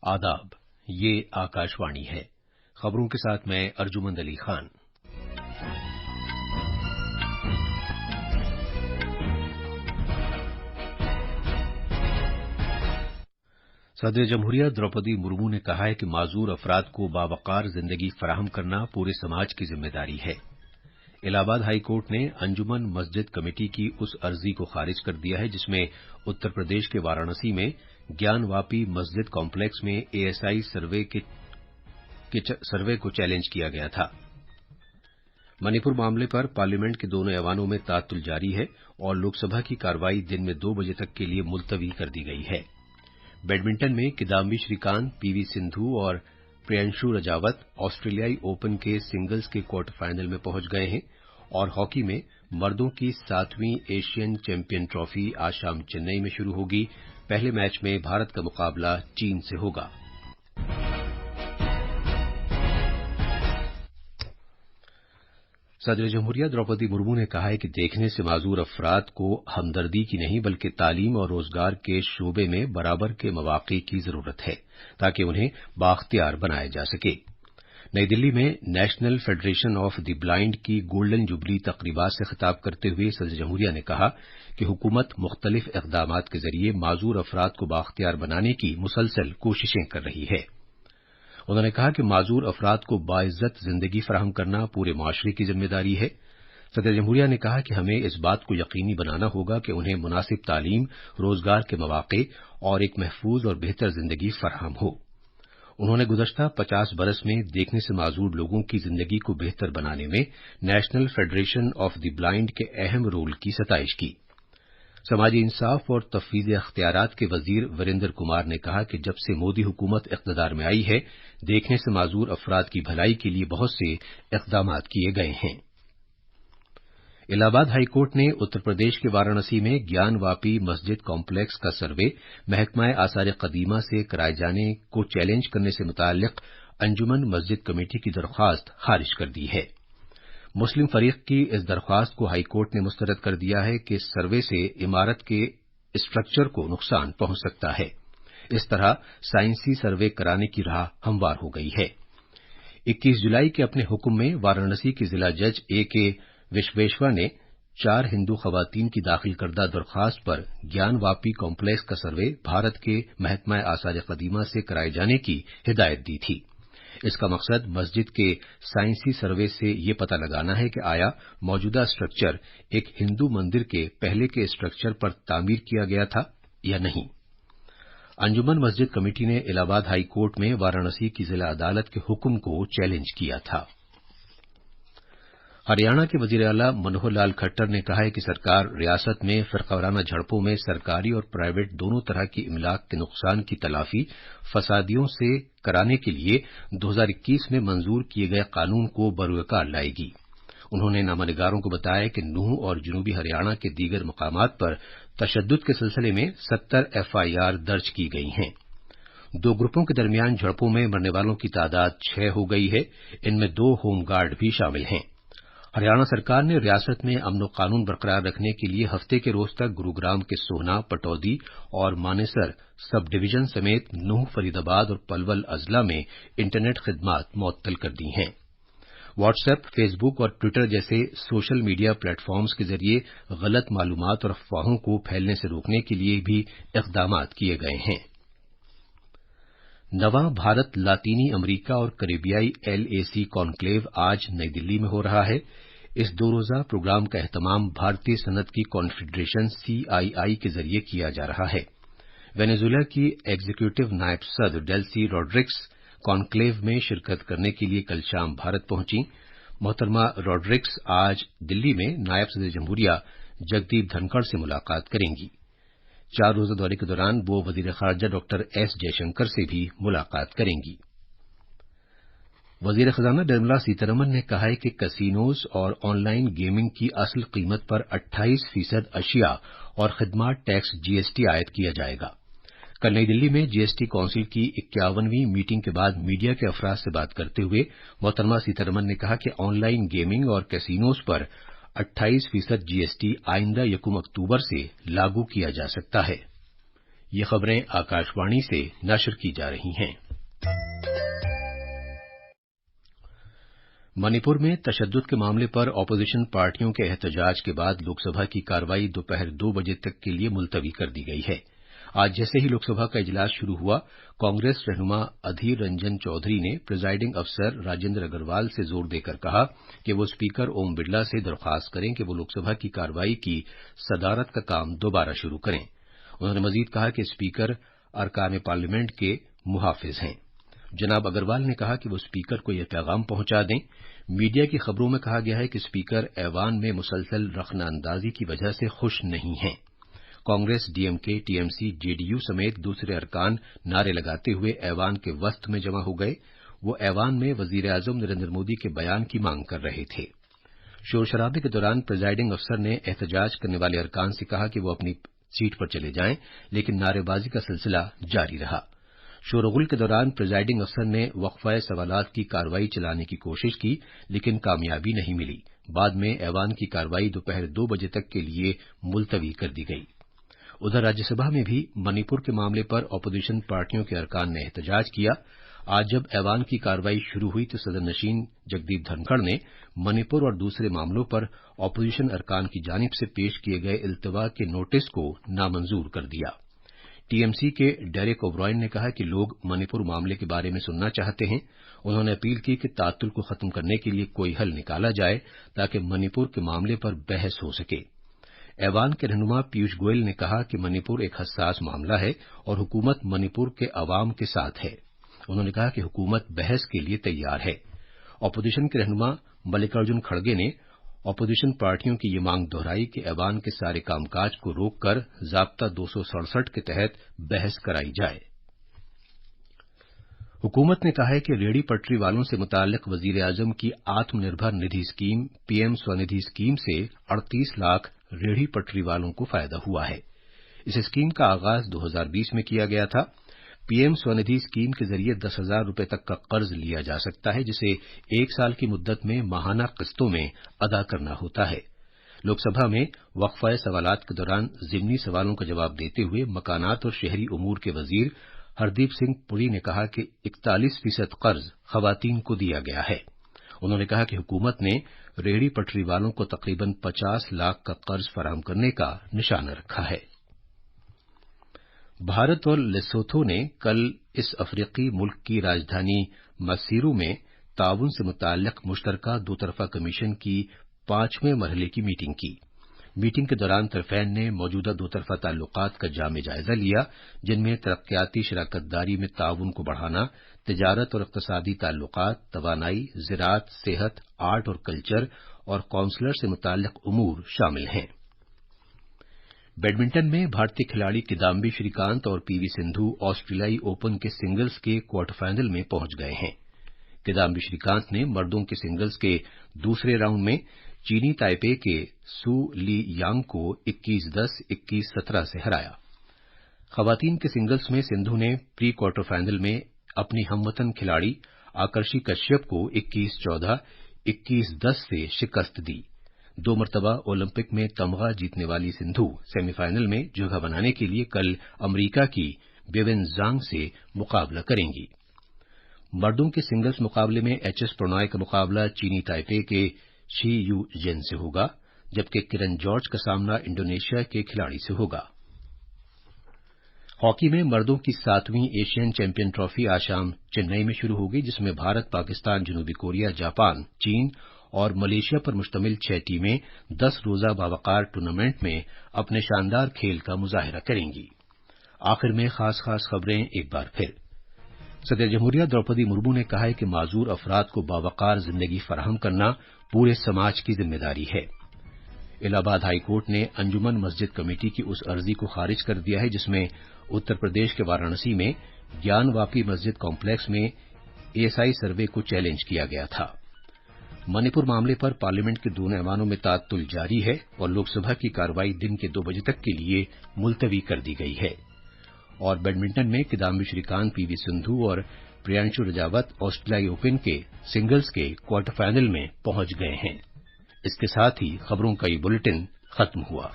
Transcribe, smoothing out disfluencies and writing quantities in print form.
आदाब, ये आकाशवाणी है। खबरों के साथ मैं अर्जुमंद अली खान। सदर जमहूरिया द्रौपदी मुर्मू ने कहा है कि माजूर अफराद को बावकार जिंदगी फराहम करना पूरे समाज की जिम्मेदारी है। इलाहाबाद हाई कोर्ट ने अंजुमन मस्जिद कमेटी की उस अर्जी को खारिज कर दिया है जिसमें उत्तर प्रदेश के वाराणसी में ज्ञानवापी मस्जिद कॉम्प्लेक्स में एएसआई सर्वे को चैलेंज किया गया था। मणिपुर मामले पर पार्लियामेंट के दोनों ऐवानों में ताअत्तुल जारी है और लोकसभा की कार्रवाई दिन में 2 बजे तक के लिए मुलतवी कर दी गई है। बैडमिंटन में किदाम्बी श्रीकांत, पीवी सिंधु और प्रियांशु रजावत ऑस्ट्रेलियाई ओपन के सिंगल्स के क्वार्टर फाइनल में पहुंच गए हैं और हॉकी में मर्दों की 7वीं एशियन चैंपियन ट्रॉफी आज शाम चेन्नई में शुरू होगी। पहले मैच में भारत का मुकाबला चीन से होगा। सदर जमहूरिया द्रौपदी मुर्मू ने कहा है कि देखने से माजूर अफराद को हमदर्दी की नहीं बल्कि तालीम और रोजगार के शोबे में बराबर के मौके की जरूरत है ताकि उन्हें बाख्तियार बनाया जा सके। नई दिल्ली में national federation of the blind की गोल्डन जुबली तकरीबात से खिताब करते हुए सदर जमहूरिया ने कहा कि हुकूमत मुख्तलिफ इक़दामात के जरिए माजूर अफराद को बाख्तियार बनाने की मुसलसल कोशिशें कर रही है। उन्होंने कहा कि माजूर अफराद को बाइज्जत जिंदगी फराहम करना पूरे माशरे की जिम्मेदारी है। सदर जमहूरिया ने कहा कि हमें इस बात को यकीनी बनाना होगा कि उन्हें मुनासिब तालीम, रोजगार के मौके और एक महफूज और बेहतर जिंदगी फराहम हो। उन्होंने गुज़श्ता 50 बरस में देखने से माजूर लोगों की जिंदगी को बेहतर बनाने में national federation of the blind के अहम रोल की सताइश की। समाजी इंसाफ और तफवीज़ अख्तियारात के वजीर वीरेंद्र कुमार ने कहा कि जब से मोदी हुकूमत इक़्तिदार में आई है, देखने से माजूर अफराद की भलाई के लिए बहुत से इक़दामात किए गए हैं। इलाहाबाद हाई कोर्ट ने उत्तर प्रदेश के वाराणसी में ज्ञानवापी मस्जिद कॉम्प्लेक्स का सर्वे महकमा आसार कदीमा से कराए जाने को चैलेंज करने से मुताल्लिक अंजुमन मस्जिद कमेटी की दरख्वास्त खारिज कर दी है। मुस्लिम फरीक की इस दरख्वास्त को हाई कोर्ट ने मुस्तरद कर दिया है कि सर्वे से इमारत के स्ट्रक्चर को नुकसान पहुंच सकता है। इस तरह साइंसी सर्वे कराने की राह हमवार हो गई है। 21 जुलाई के अपने हुक्म में वाराणसी की जिला जज ए.के. विश्वेश्वर ने 4 हिंदू खवातीन की दाखिल करदा दरख्वास्त पर ज्ञानवापी कॉम्प्लेक्स का सर्वे भारत के महकमा आसार कदीमा से कराए जाने की हिदायत दी थी। इसका मकसद मस्जिद के साइंसी सर्वे से ये पता लगाना है कि आया मौजूदा स्ट्रक्चर एक हिंदू मंदिर के पहले के स्ट्रक्चर पर तामीर किया गया था या नहीं। अंजुमन मस्जिद कमेटी ने इलाहाबाद हाई कोर्ट में वाराणसी की जिला अदालत के हुक्म को चैलेंज किया था। हरियाणा के वजीर आला मनोहर लाल खट्टर ने कहा है कि सरकार रियासत में फिरकावाराना झड़पों में सरकारी और प्राइवेट दोनों तरह की इमलाक के नुकसान की तलाफी फसादियों से कराने के लिए 2021 में मंजूर किए गए कानून को बरवकार लाएगी। उन्होंने नामानिगारों को बताया कि नूंह और जनूबी हरियाणा के दीगर मकामात पर तशद्दुद के सिलसिले में 70 एफआईआर दर्ज की गई हैं। 2 ग्रुपों के दरमियान झड़पों में मरने वालों की तादाद 6 हो गई है। इनमें 2 होमगार्ड भी शामिल हैं। हरियाणा सरकार ने रियासत में अमन और कानून बरकरार रखने के लिए हफ्ते के रोज तक गुरुग्राम के सोहना, पटौदी और मानेसर सब डिवीजन समेत नूंह, फरीदाबाद और पलवल अजला में इंटरनेट खिदमात मुअत्तल कर दी हैं। व्हाट्सएप, फेसबुक और ट्विटर जैसे सोशल मीडिया प्लेटफॉर्म्स के जरिए गलत मालूमात और अफवाहों को फैलने से रोकने के लिए भी इक़दामात किए गए हैं। नवां भारत लातीनी अमरीका और करेबियाई LAC कॉन्क्लेव आज नई दिल्ली में हो रहा है। इस 2 रोजा प्रोग्राम का एहतमाम भारतीय सनत की कॉन्फेडरेशन CII के जरिए किया जा रहा है। वेनेजुएला की एग्जीक्यूटिव नायब सदर डेल्सी रॉड्रिग्स कॉन्क्लेव में शिरकत करने के लिए कल शाम भारत पहुंची। मोहतरमा रॉड्रिग्स आज दिल्ली में नायब सदर जमहूरिया जगदीप धनखड़ से मुलाकात करेंगी। 4 रोजा दौरे के दौरान वो वजीर खारजा डॉक्टर S जयशंकर से भी मुलाकात करेंगी। वजीर खजाना निर्मला सीतारमण ने कहा है कि कैसीनोज और ऑनलाइन गेमिंग की असल कीमत पर 28% अशिया और खिदमात टैक्स GST आयद किया जाएगा। कल नई दिल्ली में GST काउंसिल की 51वीं मीटिंग के बाद मीडिया के अफराद से बात करते हुए मोहतरमा सीतारमण ने कहा कि ऑनलाइन गेमिंग और कैसीनोज पर 28% GST आइंदा 1 अक्टूबर से लागू किया जा सकता है। ये खबरें आकाशवाणी से नशर की जा रही हैं। मणिपुर में तशद्दुद के मामले पर अपोजिशन पार्टियों के एहतजाज के बाद लोकसभा की कार्रवाई दोपहर 2 बजे तक के लिए मुलतवी कर दी गई है। आज जैसे ही लोकसभा का इजलास शुरू हुआ, कांग्रेस रहनुमा अधीर रंजन चौधरी ने प्रिजाइडिंग अफसर राजेंद्र अग्रवाल से जोर देकर कहा कि वो स्पीकर ओम बिरला से दरख्वास्त करें कि वो लोकसभा की कार्रवाई की सदारत का काम दोबारा शुरू करें। उन्होंने मजीद कहा कि स्पीकर अरकान पार्लियामेंट के मुहाफिज हैं। जनाब अग्रवाल ने कहा कि वो स्पीकर को यह पैगाम पहुंचा दें। मीडिया की खबरों में कहा गया है कि स्पीकर ऐवान में मुसलसल रखनाअंदाजी की वजह से खुश नहीं हैं। कांग्रेस, डीएमके, टीएमसी, जेडीयू समेत दूसरे अरकान नारे लगाते हुए ऐवान के वस्त में जमा हो गए। वो ऐवान में वजीर आजम नरेंद्र मोदी के बयान की मांग कर रहे थे। शोर शराबे के दौरान प्रिजाइडिंग अफसर ने एहतजाज करने वाले अरकान से कहा कि वो अपनी सीट पर चले जाएं, लेकिन नारेबाजी का सिलसिला जारी रहा। शोरगुल के दौरान प्रिजाइडिंग अफसर ने वक्फा सवालात की कार्रवाई चलाने की कोशिश की, लेकिन कामयाबी नहीं मिली। बाद में ऐवान की कार्रवाई दोपहर 2 बजे तक के लिए मुलतवी कर दी गई। उधर राज्यसभा में भी मणिपुर के मामले पर अपोजिशन पार्टियों के अरकान ने एहतजाज किया। आज जब ऐवान की कार्रवाई शुरू हुई तो सदनशीन जगदीप धनखड़ ने मणिपुर और दूसरे मामलों पर अपोजिशन अरकान की जानिब से पेश किए गए इल्तवा के नोटिस को नामंजूर कर दिया। टीएमसी के डेरेक ओब्रायन ने कहा कि लोग मणिपुर मामले के बारे में सुनना चाहते हैं। उन्होंने अपील की कि तातुल को खत्म करने के लिए कोई हल निकाला जाए ताकि मणिपुर के मामले पर बहस हो सके। ऐवान के रहनुमा पीयूष गोयल ने कहा कि मणिपुर एक हसास मामला है और हुकूमत मणिपुर के अवाम के साथ है। उन्होंने कहा कि हुकूमत बहस के लिए तैयार है। अपोजिशन के रहनुमा मल्लिकार्जुन खड़गे ने अपोजिशन पार्टियों की ये मांग दोहराई कि ऐवान के सारे कामकाज को रोककर ज़ाब्ता 267 के तहत बहस कराई जाए। हुकूमत ने कहा है कि रेहड़ी पटरी वालों से मुताल्लिक वजीर आजम की Atmanirbhar Nidhi scheme PM Svanidhi scheme से 38 लाख रेहड़ी पटरी वालों को फायदा हुआ है। इस स्कीम का आगाज 2020 में किया गया था। पीएम स्वनिधि स्कीम के जरिए 10,000 रुपए तक का कर्ज लिया जा सकता है, जिसे 1 साल की मुद्दत में माहाना किस्तों में अदा करना होता है। लोकसभा में वक्फा सवालात के दौरान ज़िमनी सवालों का जवाब देते हुए मकानात और शहरी उमूर के वजीर हरदीप सिंह पुरी ने कहा कि 41% कर्ज खवातीन को दिया गया है। उन्होंने कहा कि हुकूमत ने रेहड़ी पटरी वालों को तकरीबन 50 लाख का कर्ज फराहम करने का निशाना रखा है। भारत और लेसोथो ने कल इस अफ्रीकी मुल्क की राजधानी मसीरू में ताउन से मुताल्लिक मुश्तरका दोतरफा कमीशन की 5वें मरहले की मीटिंग की। मीटिंग के दौरान तरफैन ने मौजूदा दोतरफा ताल्लुकात का जामे जायजा लिया, जिनमें तरक्याती शराकतदारी में ताउन को बढ़ाना, तिजारत और इक्तसादी ताल्लुकात, तवानाई, ज़राअत, सेहत, आर्ट और कल्चर और कौंसलर से मुताल्लिक उमूर शामिल हैं। बैडमिंटन में भारतीय खिलाड़ी किदाम्बी श्रीकांत और पीवी सिंधु ऑस्ट्रेलियाई ओपन के सिंगल्स के क्वार्टर फाइनल में पहुंच गए हैं। किदाम्बी श्रीकांत ने मर्दों के सिंगल्स के दूसरे राउंड में चीनी ताइपे के सू ली यांग को 21-10, 21-17 से हराया। खवातीन के सिंगल्स में सिंधु ने प्री क्वार्टर फाइनल में अपनी हमवतन खिलाड़ी आकर्षि कश्यप को 21-14, 21-10 से शिकस्त दी। 2 मरतबा ओलंपिक में तमगा जीतने वाली सिंधु सेमीफाइनल में जगह बनाने के लिए कल अमरीका की बेवेन जांग से मुकाबला करेंगी। मर्दों के सिंगल्स मुकाबले में एचएस प्रणॉय का मुकाबला चीनी ताइपे के शी यू जेन से होगा, जबकि किरण जॉर्ज का सामना इंडोनेशिया के खिलाड़ी से होगा। हॉकी में मर्दों की 7वीं एशियन चैंपियन ट्रॉफी आज शाम चेन्नई में शुरू होगी, जिसमें भारत, पाकिस्तान, जनूबी कोरिया, जापान, चीन और मलेशिया पर मुश्तमिल 6 टीमें 10 रोजा बावकार टूर्नामेंट में अपने शानदार खेल का मुजाहिरा करेंगी। आखिर में खास खबरें एक बार फिर। सदर जमहूरिया द्रौपदी मुर्मू ने कहा है कि माजूर अफराद को बावकार जिंदगी फराहम करना पूरे समाज की जिम्मेदारी है। इलाहाबाद हाई कोर्ट ने अंजुमन मस्जिद कमेटी की उस अर्जी को खारिज कर दिया है जिसमें उत्तर प्रदेश के वाराणसी में ज्ञानवापी मस्जिद कॉम्प्लेक्स में एएसआई सर्वे को चैलेंज किया गया था। मणिपुर मामले पर पार्लियामेंट के दोनों ऐवानों में तातुल जारी है और लोकसभा की कार्रवाई दिन के 2 बजे तक के लिए मुलतवी कर दी गई है। और बैडमिंटन में किदाम्बी श्रीकांत, पीवी सिंधु और प्रियांशु रजावत ऑस्ट्रेलियाई ओपन के सिंगल्स के क्वार्टर फाइनल में पहुंच गए हैं। इसके साथ ही खबरों का ये बुलेटिन खत्म हुआ।